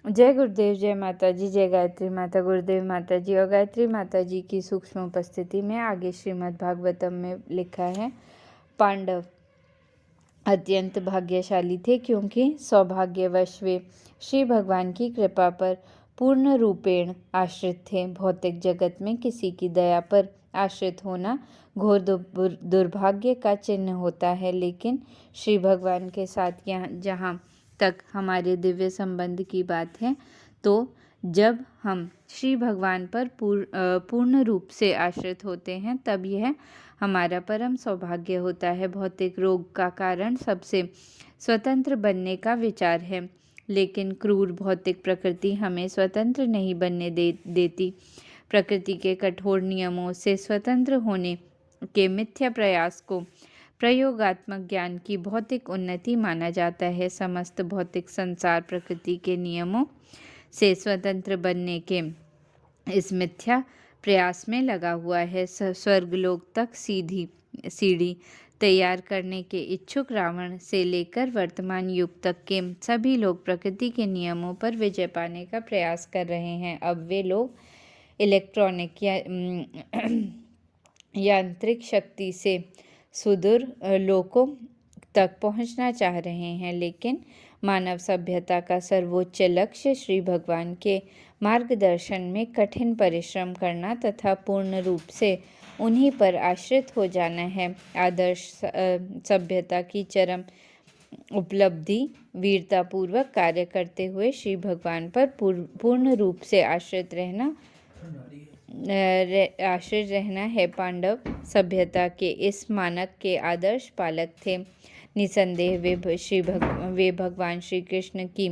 जय गुरुदेव, जय माता जी, जय गायत्री माता, गुरुदेव माता जी और गायत्री माता जी की सूक्ष्म उपस्थिति में आगे श्रीमद् भागवतम में लिखा है, पांडव अत्यंत भाग्यशाली थे क्योंकि सौभाग्यवश वे श्री भगवान की कृपा पर पूर्ण रूपेण आश्रित थे। भौतिक जगत में किसी की दया पर आश्रित होना घोर दुर्भाग्य का चिन्ह होता है, लेकिन श्री भगवान के साथ जहाँ तक हमारे दिव्य संबंध की बात है, तो जब हम श्री भगवान पर पूर्ण रूप से आश्रित होते हैं, तब यह हमारा परम सौभाग्य होता है। भौतिक रोग का कारण सबसे स्वतंत्र बनने का विचार है, लेकिन क्रूर भौतिक प्रकृति हमें स्वतंत्र नहीं बनने देती। प्रकृति के कठोर नियमों से स्वतंत्र होने के मिथ्या प्रयास को प्रयोगात्मक ज्ञान की भौतिक उन्नति माना जाता है। समस्त भौतिक संसार प्रकृति के नियमों से स्वतंत्र बनने के इस मिथ्या प्रयास में लगा हुआ है। स्वर्गलोक तक सीढ़ी तैयार करने के इच्छुक रावण से लेकर वर्तमान युग तक के सभी लोग प्रकृति के नियमों पर विजय पाने का प्रयास कर रहे हैं। अब वे लोग इलेक्ट्रॉनिक या यांत्रिक शक्ति से सुदूर लोकों तक पहुंचना चाह रहे हैं, लेकिन मानव सभ्यता का सर्वोच्च लक्ष्य श्री भगवान के मार्गदर्शन में कठिन परिश्रम करना तथा पूर्ण रूप से उन्हीं पर आश्रित हो जाना है। आदर्श सभ्यता की चरम उपलब्धि वीरतापूर्वक कार्य करते हुए श्री भगवान पर पूर्ण रूप से आश्रित रहना है। पांडव सभ्यता के इस मानक के आदर्श पालक थे। निसंदेह वे भगवान श्री कृष्ण की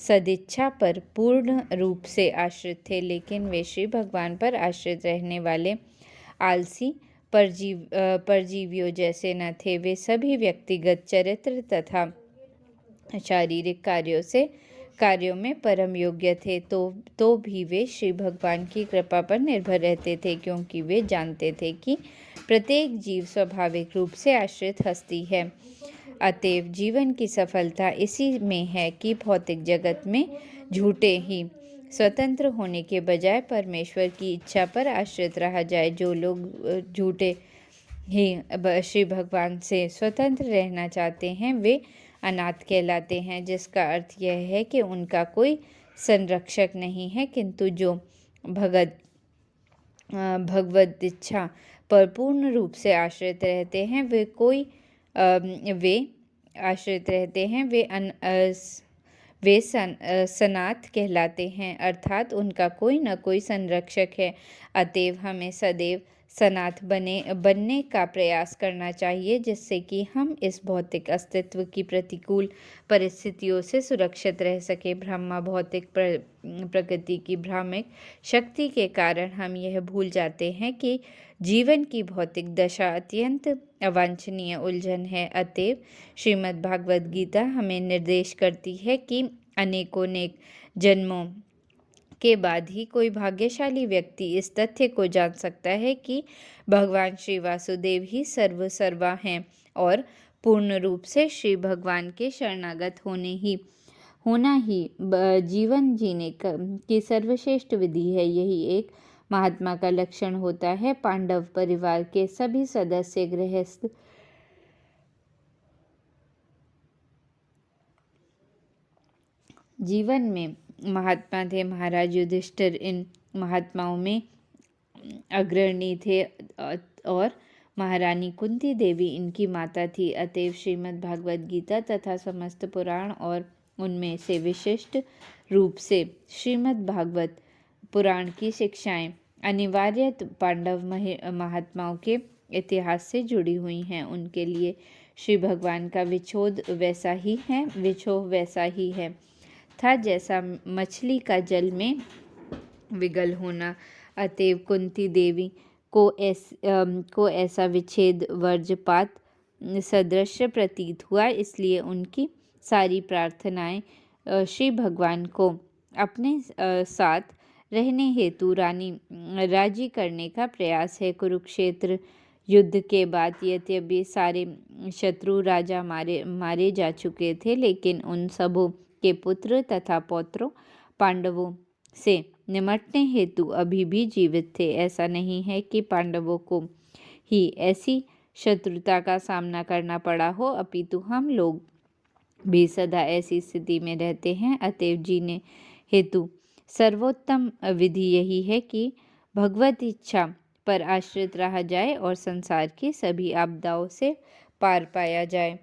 सदिच्छा पर पूर्ण रूप से आश्रित थे, लेकिन वे श्री भगवान पर आश्रित रहने वाले आलसी परजीवियों जैसे न थे। वे सभी व्यक्तिगत चरित्र तथा शारीरिक कार्यों में परम योग्य थे, तो भी वे श्री भगवान की कृपा पर निर्भर रहते थे, क्योंकि वे जानते थे कि प्रत्येक जीव स्वाभाविक रूप से आश्रित हस्ती है। अतएव जीवन की सफलता इसी में है कि भौतिक जगत में झूठे ही स्वतंत्र होने के बजाय परमेश्वर की इच्छा पर आश्रित रहा जाए। जो लोग झूठे ही श्री भगवान से स्वतंत्र रहना चाहते हैं, वे अनाथ कहलाते हैं, जिसका अर्थ यह है कि उनका कोई संरक्षक नहीं है। किंतु जो भगवत इच्छा पर पूर्ण रूप से आश्रित रहते हैं, वे सनाथ कहलाते हैं, अर्थात उनका कोई न कोई संरक्षक है। अतएव हमें सदैव सनाथ बनने का प्रयास करना चाहिए, जिससे कि हम इस भौतिक अस्तित्व की प्रतिकूल परिस्थितियों से सुरक्षित रह सके। ब्रह्मा भौतिक प्रकृति की भ्रामक शक्ति के कारण हम यह भूल जाते हैं कि जीवन की भौतिक दशा अत्यंत अवांछनीय उलझन है। अतएव श्रीमद् भागवत गीता हमें निर्देश करती है कि अनेकोनेक जन्मों के बाद ही कोई भाग्यशाली व्यक्ति इस तथ्य को जान सकता है कि भगवान श्री वासुदेव ही सर्वा हैं और पूर्ण रूप से श्री भगवान के शरणागत होना ही जीवन जीने की सर्वश्रेष्ठ विधि है। यही एक महात्मा का लक्षण होता है। पांडव परिवार के सभी सदस्य गृहस्थ जीवन में महात्मा थे। महाराज युधिष्ठिर इन महात्माओं में अग्रणी थे और महारानी कुंती देवी इनकी माता थी। अतएव श्रीमद् भागवत गीता तथा समस्त पुराण और उनमें से विशिष्ट रूप से श्रीमद् भागवत पुराण की शिक्षाएं अनिवार्य पांडव महात्माओं के इतिहास से जुड़ी हुई हैं। उनके लिए श्री भगवान का विछोह वैसा ही है था जैसा मछली का जल में विगल होना। अतएव कुंती देवी को ऐसा विच्छेद वज्रपात सदृश प्रतीत हुआ, इसलिए उनकी सारी प्रार्थनाएं श्री भगवान को अपने साथ रहने हेतु राजी करने का प्रयास है। कुरुक्षेत्र युद्ध के बाद यद्यपि सारे शत्रु राजा मारे जा चुके थे, लेकिन उन सबों के पुत्र तथा पौत्रों पांडवों से निमटने हेतु अभी भी जीवित थे। ऐसा नहीं है कि पांडवों को ही ऐसी शत्रुता का सामना करना पड़ा हो, अपितु हम लोग भी सदा ऐसी स्थिति में रहते हैं। अतएव जीने हेतु सर्वोत्तम विधि यही है कि भगवत इच्छा पर आश्रित रहा जाए और संसार की सभी आपदाओं से पार पाया जाए।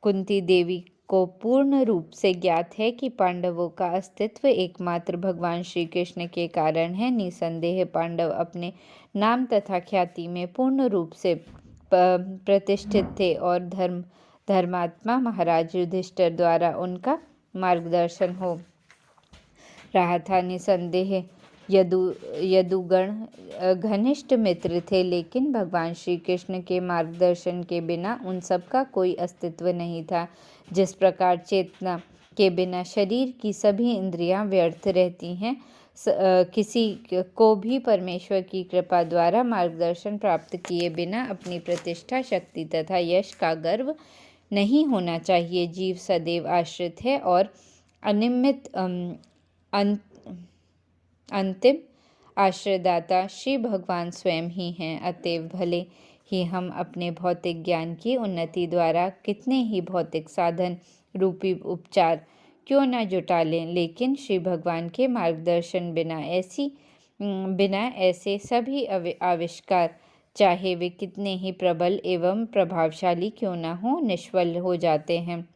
कुंती देवी को पूर्ण रूप से ज्ञात है कि पांडवों का अस्तित्व एकमात्र भगवान श्री कृष्ण के कारण है। निसंदेह पांडव अपने नाम तथा ख्याति में पूर्ण रूप से प्रतिष्ठित थे और धर्मात्मा महाराज युधिष्ठिर द्वारा उनका मार्गदर्शन हो रहा था। निसंदेह यदुगण घनिष्ठ मित्र थे, लेकिन भगवान श्री कृष्ण के मार्गदर्शन के बिना उन सब का कोई अस्तित्व नहीं था। जिस प्रकार चेतना के बिना शरीर की सभी इंद्रियां व्यर्थ रहती हैं, किसी को भी परमेश्वर की कृपा द्वारा मार्गदर्शन प्राप्त किए बिना अपनी प्रतिष्ठा, शक्ति तथा यश का गर्व नहीं होना चाहिए। जीव सदैव आश्रित है और अनिमित अंतिम आश्रयदाता श्री भगवान स्वयं ही हैं। अतएव भले ही हम अपने भौतिक ज्ञान की उन्नति द्वारा कितने ही भौतिक साधन रूपी उपचार क्यों न जुटा लें, लेकिन श्री भगवान के मार्गदर्शन बिना ऐसे सभी आविष्कार, चाहे वे कितने ही प्रबल एवं प्रभावशाली क्यों न हो, निष्फल हो जाते हैं।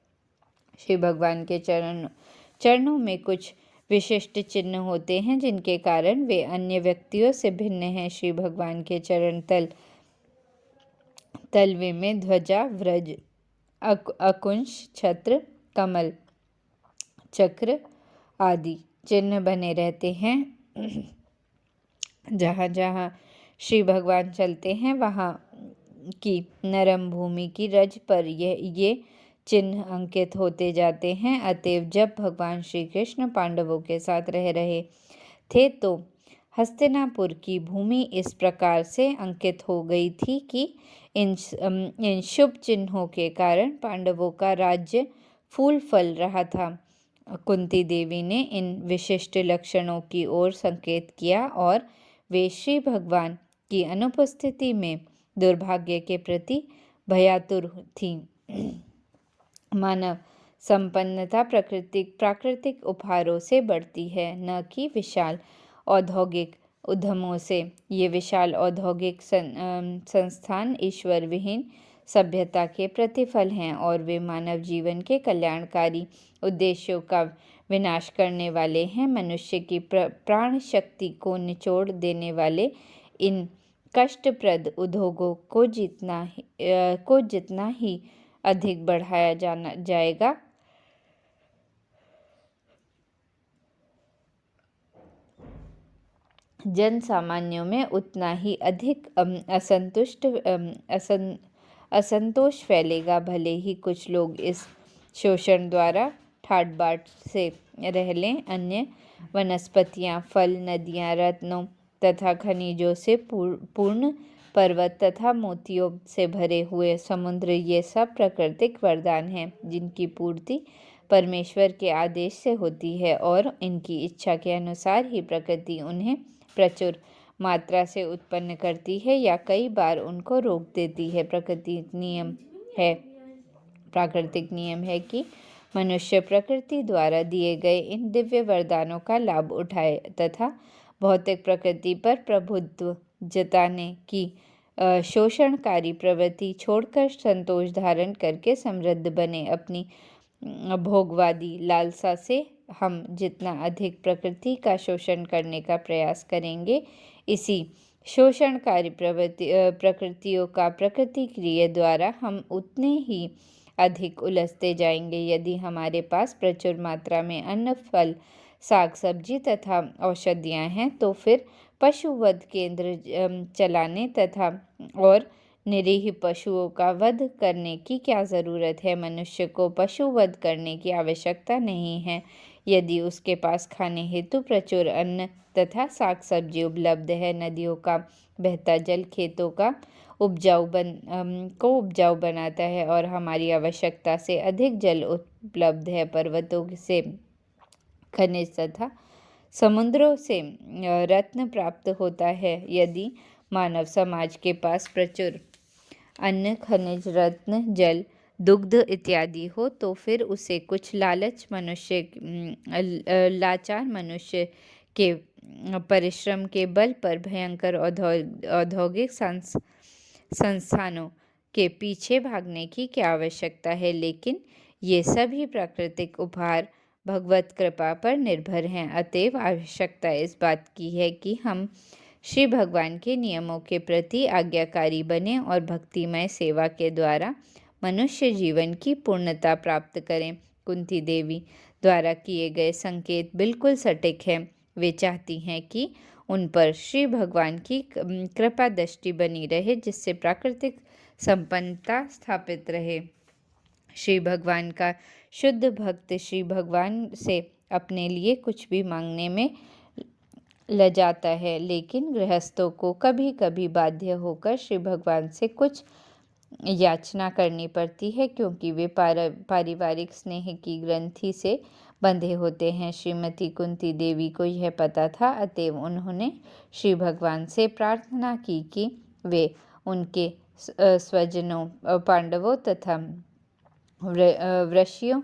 श्री भगवान के चरणों में कुछ विशिष्ट चिन्ह होते हैं जिनके कारण वे अन्य व्यक्तियों से भिन्न हैं। श्री भगवान के चरण तलवे में ध्वजा, व्रज, अकुंश, छत्र, कमल, चक्र आदि चिन्ह बने रहते हैं। जहाँ जहाँ श्री भगवान चलते हैं वहाँ की नरम भूमि की रज पर ये चिन्ह अंकित होते जाते हैं। अतएव जब भगवान श्री कृष्ण पांडवों के साथ रह रहे थे तो हस्तिनापुर की भूमि इस प्रकार से अंकित हो गई थी कि इन शुभ चिन्हों के कारण पांडवों का राज्य फूल फल रहा था। कुंती देवी ने इन विशिष्ट लक्षणों की ओर संकेत किया और वे श्री भगवान की अनुपस्थिति में दुर्भाग्य के प्रति भयातुर थीं। मानव संपन्नता प्राकृतिक उपहारों से बढ़ती है, न कि विशाल औद्योगिक उद्यमों से। ये विशाल औद्योगिक संस्थान ईश्वर विहीन सभ्यता के प्रतिफल हैं और वे मानव जीवन के कल्याणकारी उद्देश्यों का विनाश करने वाले हैं। मनुष्य की प्राण शक्ति को निचोड़ देने वाले इन कष्टप्रद उद्योगों को जितना ही अधिक बढ़ाया जाएगा, जन सामान्यों में उतना ही अधिक असंतोष फैलेगा। भले ही कुछ लोग इस शोषण द्वारा ठाट बाट से रह लें, अन्य वनस्पतियां, फल, नदियां, रत्नों तथा खनिजों से पूर्ण पर्वत तथा मोतियों से भरे हुए समुद्र, ये सब प्राकृतिक वरदान हैं जिनकी पूर्ति परमेश्वर के आदेश से होती है और इनकी इच्छा के अनुसार ही प्रकृति उन्हें प्रचुर मात्रा से उत्पन्न करती है या कई बार उनको रोक देती है। प्राकृतिक नियम है कि मनुष्य प्रकृति द्वारा दिए गए इन दिव्य वरदानों का लाभ उठाए तथा भौतिक प्रकृति पर प्रभुत्व जताने की शोषणकारी प्रवृत्ति छोड़कर संतोष धारण करके समृद्ध बने। अपनी भोगवादी लालसा से हम जितना अधिक प्रकृति का शोषण करने का प्रयास करेंगे, इसी शोषणकारी प्रकृतियों का प्रतिक्रिया द्वारा हम उतने ही अधिक उलझते जाएंगे। यदि हमारे पास प्रचुर मात्रा में अन्न, फल, साग सब्जी तथा औषधियाँ हैं तो फिर पशुवध केंद्र चलाने तथा और निरीह पशुओं का वध करने की क्या ज़रूरत है। मनुष्य को पशुवध करने की आवश्यकता नहीं है यदि उसके पास खाने हेतु प्रचुर अन्न तथा साग सब्जी उपलब्ध है। नदियों का बहता जल खेतों का उपजाऊ बनाता है और हमारी आवश्यकता से अधिक जल उपलब्ध है। पर्वतों से खनिज तथा समुद्रों से रत्न प्राप्त होता है। यदि मानव समाज के पास प्रचुर अन्न, खनिज, रत्न, जल, दुग्ध इत्यादि हो तो फिर उसे कुछ लाचार मनुष्य के परिश्रम के बल पर भयंकर औद्योगिक संस्थानों के पीछे भागने की क्या आवश्यकता है। लेकिन ये सभी प्राकृतिक उपहार भगवत कृपा पर निर्भर हैं। अतएव आवश्यकता इस बात की है कि हम श्री भगवान के नियमों के प्रति आज्ञाकारी बने और भक्तिमय सेवा के द्वारा मनुष्य जीवन की पूर्णता प्राप्त करें। कुंती देवी द्वारा किए गए संकेत बिल्कुल सटीक हैं। वे चाहती हैं कि उन पर श्री भगवान की कृपा दृष्टि बनी रहे, जिससे प्राकृतिक संपन्नता स्थापित रहे। श्री भगवान का शुद्ध भक्त श्री भगवान से अपने लिए कुछ भी मांगने में लजाता है, लेकिन गृहस्थों को कभी कभी बाध्य होकर श्री भगवान से कुछ याचना करनी पड़ती है, क्योंकि वे पारिवारिक स्नेह की ग्रंथि से बंधे होते हैं। श्रीमती कुंती देवी को यह पता था, अतएव उन्होंने श्री भगवान से प्रार्थना की कि वे उनके स्वजनों, पांडवों तथा वृषियों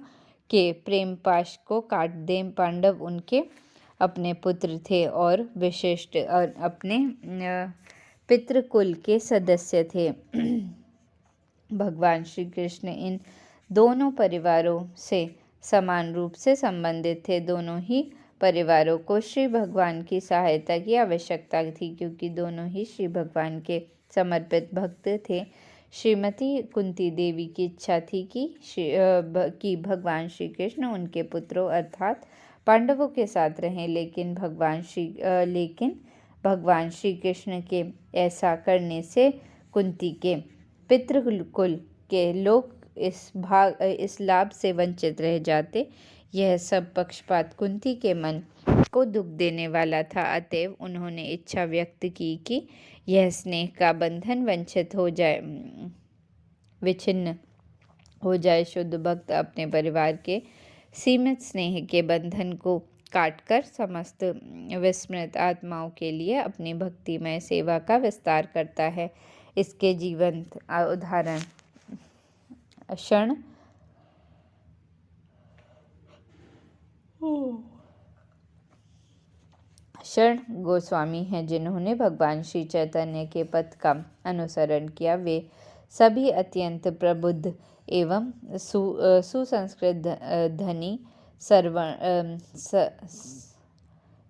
के प्रेम पाश को काट दें। पांडव उनके अपने पुत्र थे और विशिष्ट और अपने पितृकुल के सदस्य थे। भगवान श्री कृष्ण इन दोनों परिवारों से समान रूप से संबंधित थे। दोनों ही परिवारों को श्री भगवान की सहायता की आवश्यकता थी, क्योंकि दोनों ही श्री भगवान के समर्पित भक्त थे। श्रीमती कुंती देवी की इच्छा थी कि भगवान श्री कृष्ण उनके पुत्रों अर्थात पांडवों के साथ रहें, लेकिन भगवान श्री कृष्ण के ऐसा करने से कुंती के पितृकुल के लोग इस लाभ से वंचित रह जाते। यह सब पक्षपात कुंती के मन को दुख देने वाला था। अतएव उन्होंने इच्छा व्यक्त की कि यह स्नेह का बंधन विच्छिन्न हो जाए। शुद्ध भक्त अपने परिवार के सीमित स्नेह के बंधन को काटकर समस्त विस्मृत आत्माओं के लिए अपनी भक्तिमय सेवा का विस्तार करता है। इसके जीवंत उदाहरण शरण गोस्वामी हैं, जिन्होंने भगवान श्री चैतन्य के पथ का अनुसरण किया। वे सभी अत्यंत प्रबुद्ध एवं सुसंस्कृत धनी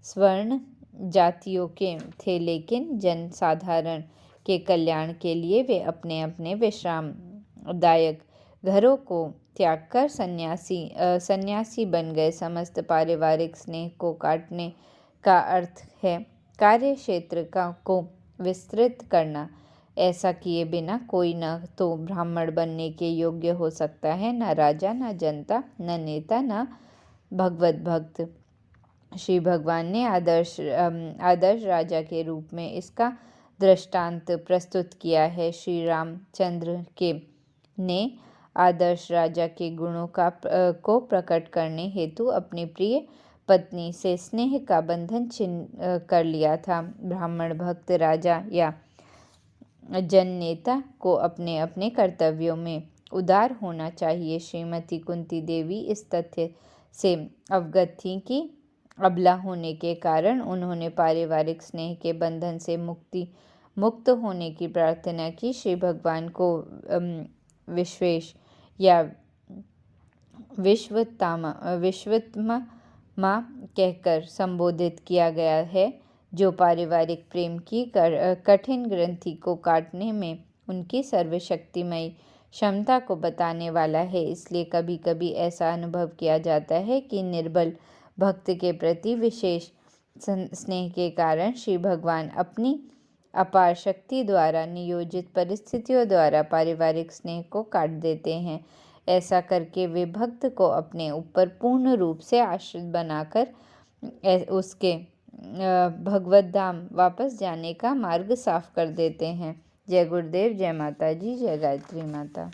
स्वर्ण जातियों के थे, लेकिन जन साधारण के कल्याण के लिए वे अपने अपने विश्रामदायक घरों को त्यागकर सन्यासी बन गए। समस्त पारिवारिक स्नेह को काटने का अर्थ है कार्य क्षेत्र को विस्तृत करना। ऐसा किए बिना कोई न तो ब्राह्मण बनने के योग्य हो सकता है, न राजा, न जनता, न नेता, न भगवत भक्त। श्री भगवान ने आदर्श राजा के रूप में इसका दृष्टांत प्रस्तुत किया है। श्री रामचंद्र ने आदर्श राजा के गुणों को प्रकट करने हेतु अपनी प्रिय पत्नी से स्नेह का बंधन छिन्न कर लिया था। ब्राह्मण भक्त राजा या जननेता को अपने अपने कर्तव्यों में उदार होना चाहिए। श्रीमती कुंती देवी इस तथ्य से अवगत थीं कि अबला होने के कारण उन्होंने पारिवारिक स्नेह के बंधन से मुक्त होने की प्रार्थना की। श्री भगवान को विश्वेश या विश्वत्मा कहकर संबोधित किया गया है, जो पारिवारिक प्रेम की कठिन ग्रंथि को काटने में उनकी सर्वशक्तिमयी क्षमता को बताने वाला है। इसलिए कभी कभी ऐसा अनुभव किया जाता है कि निर्बल भक्त के प्रति विशेष स्नेह के कारण श्री भगवान अपनी अपार शक्ति द्वारा नियोजित परिस्थितियों द्वारा पारिवारिक स्नेह को काट देते हैं। ऐसा करके वे भक्त को अपने ऊपर पूर्ण रूप से आश्रित बनाकर उसके भगवत धाम वापस जाने का मार्ग साफ कर देते हैं। जय गुरुदेव, जय माता जी, जय गायत्री माता।